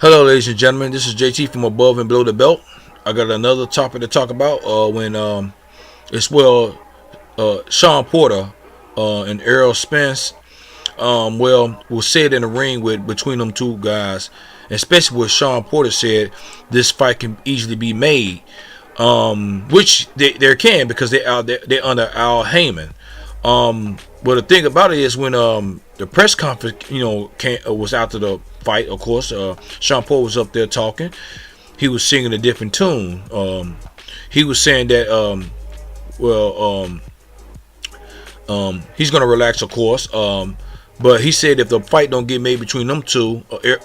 Hello, ladies and gentlemen. This is JT from Above and Below the Belt. I got another topic to talk about. When it's Shawn Porter and Errol Spence. We'll say it in the ring with between them two guys, especially what Shawn Porter said. This fight can easily be made, which they can because they're under Al Heyman. But the thing about it is when the press conference, was after the fight. Of course, Shawn Porter was up there talking. He was singing a different tune. He was saying that he's gonna relax, of course. But he said if the fight don't get made between them two,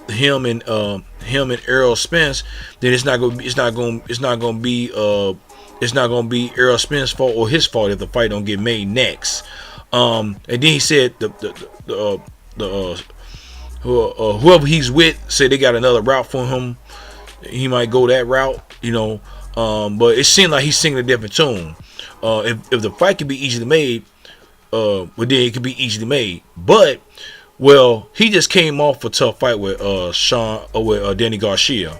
him and Errol Spence, then it's not gonna be Errol Spence's fault or his fault if the fight don't get made next. And then he said whoever he's with said they got another route for him. He might go that route, but it seemed like he's singing a different tune. If the fight can be easily made, well then it can be easily made. But he just came off a tough fight with Danny Garcia.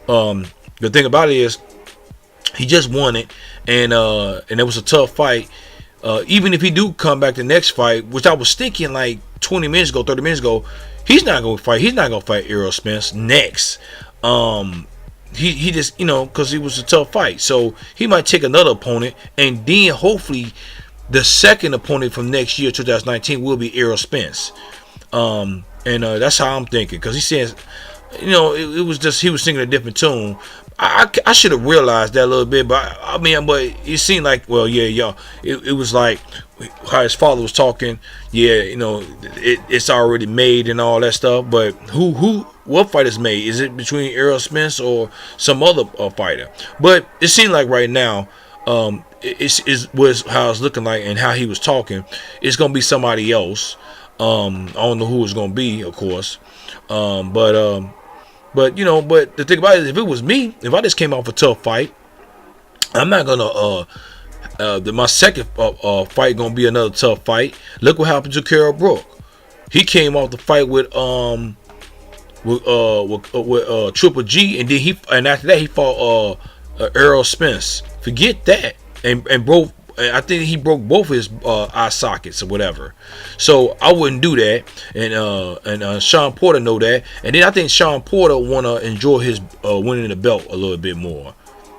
The thing about it is he just won it, and it was a tough fight. Even if he do come back the next fight, which I was thinking like 30 minutes ago, he's not gonna fight Errol Spence next. He just because he was a tough fight, so he might take another opponent, and then hopefully the second opponent from next year 2019 will be Errol Spence. And that's how I'm thinking, because he says it was just he was singing a different tune. I should have realized that a little bit, but but it seemed like, it was like how his father was talking. It's already made and all that stuff. But what fight is made? Is it between Errol Spence or some other fighter? But it seemed like right now, was how it's looking like and how he was talking. It's gonna be somebody else. I don't know who it's gonna be, of course. But the thing about it is, if it was me, if I just came off a tough fight, I'm not gonna my second fight gonna be another tough fight. Look what happened to Errol Brook. He came off the fight with Triple G, and after that he fought Errol Spence. Forget that, and broke. I think he broke both his eye sockets or whatever. So I wouldn't do that. And Shawn Porter know that. And then I think Shawn Porter wanna enjoy his winning the belt a little bit more.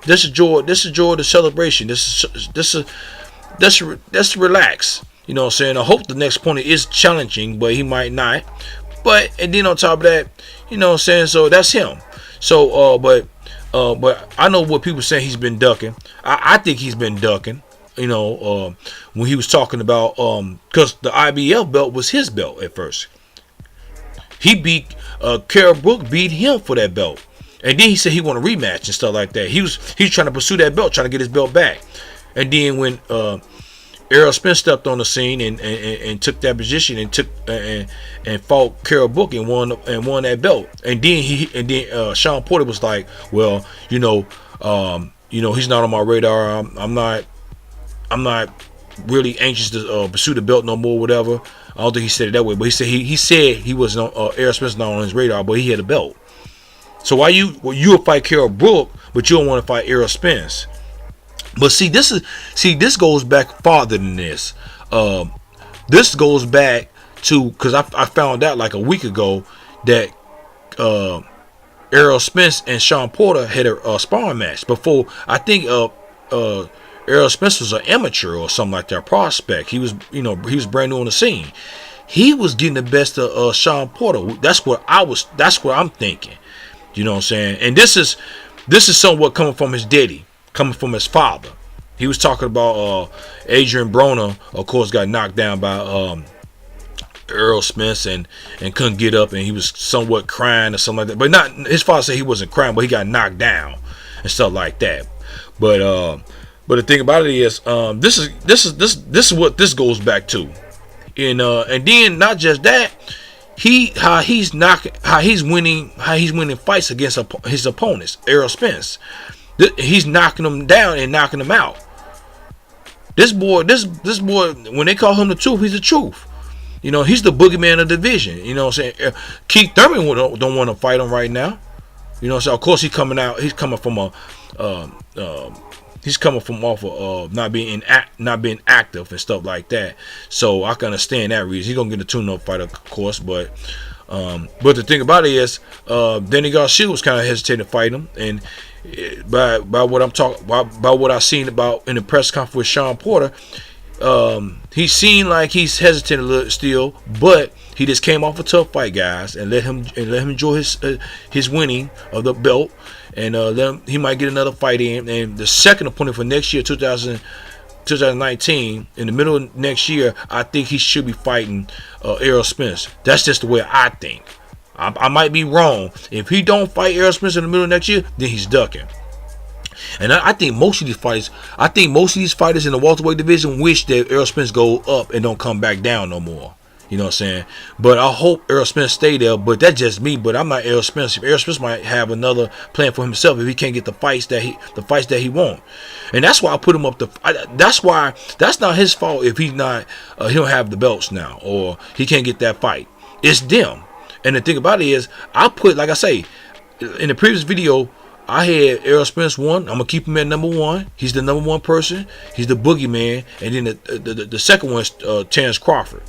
Just enjoy the celebration. Let's relax. You know what I'm saying? I hope the next opponent is challenging, but he might not. And then on top of that, you know what I'm saying? So that's him. So but I know what people say he's been ducking. I think he's been ducking. When he was talking about because the IBF belt was his belt at first. He beat Errol Brook beat him for that belt, and then he said he want a rematch and stuff like that. He was trying to pursue that belt, trying to get his belt back. And then when Errol Spence stepped on the scene and took that position and fought Errol Brook and won that belt, and then Shawn Porter was like, he's not on my radar. I'm not really anxious to pursue the belt no more, whatever. I don't think he said it that way, but he said he wasn't Errol Spence not on his radar, but he had a belt. So why you'll fight Errol Brook, but you don't want to fight Errol Spence? But this goes back farther than this. This goes back to because I found out like a week ago that Errol Spence and Shawn Porter had a sparring match before. I think Errol Spence was an amateur or something like that, prospect. He was brand new on the scene. He was getting the best of Shawn Porter. That's what I'm thinking. You know what I'm saying? And this is somewhat coming from his daddy, coming from his father. He was talking about Adrian Broner, of course, got knocked down by Errol Spence and couldn't get up, and he was somewhat crying or something like that. But not his father said he wasn't crying, but he got knocked down and stuff like that. But the thing about it is, this is what this goes back to, and then not just that, how he's winning fights against his opponents, Errol Spence. He's knocking them down and knocking them out. This boy, when they call him the truth, he's the truth. He's the boogeyman of the division. You know what I'm saying? Keith Thurman don't want to fight him right now. You know, so of course he's coming out. He's coming from a, he's coming from off of not being active and stuff like that. So I can understand that reason. He's gonna get a tune-up fight, of course, but the thing about it is, Danny Garcia was kind of hesitating to fight him, and by what I'm talking by what I've seen about in the press conference with Shawn Porter, he seemed like he's hesitant a little still, but he just came off a tough fight, guys, and let him enjoy his winning of the belt, and he might get another fight in. And the second opponent for next year, 2019, in the middle of next year, I think he should be fighting Errol Spence. That's just the way I think. I might be wrong. If he don't fight Errol Spence in the middle of next year, then he's ducking. And I think most of these fighters, in the welterweight division wish that Errol Spence go up and don't come back down no more. You know what I'm saying? But I hope Errol Spence stay there. But that's just me. But I'm not Errol Spence. Errol Spence might have another plan for himself if he can't get the fights that he want. And that's why I put him up to. That's not his fault if he don't have the belts now, or he can't get that fight. It's them. And the thing about it is, like I say, in the previous video, I had Errol Spence one. I'm gonna keep him at number one. He's the number one person. He's the boogeyman. And then the second one is Terrence Crawford.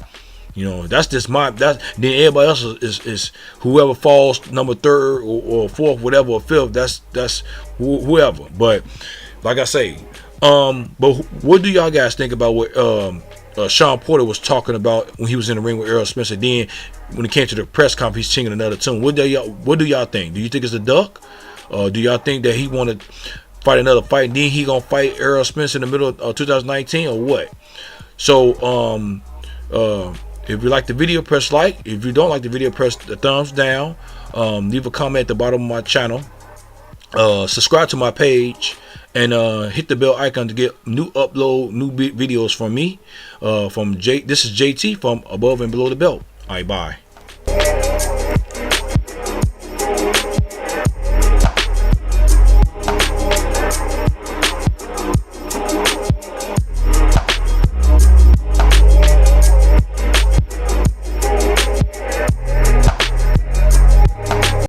You know, that's just then everybody else is whoever falls number third or fourth, whatever, or fifth. That's whoever. But like I say, but what do y'all guys think about what Shawn Porter was talking about when he was in the ring with Errol Spence? And then when it came to the press conference, he's singing another tune. What do y'all think? Do you think it's a duck? Do y'all think that he want to fight another fight and then he gonna fight Errol Spence in the middle of 2019 or what? So if you like the video, press like. If you don't like the video, press the thumbs down. Leave a comment at the bottom of my channel. Subscribe to my page, and hit the bell icon to get new videos from me. This is JT from Above and Below the Belt. All right, bye.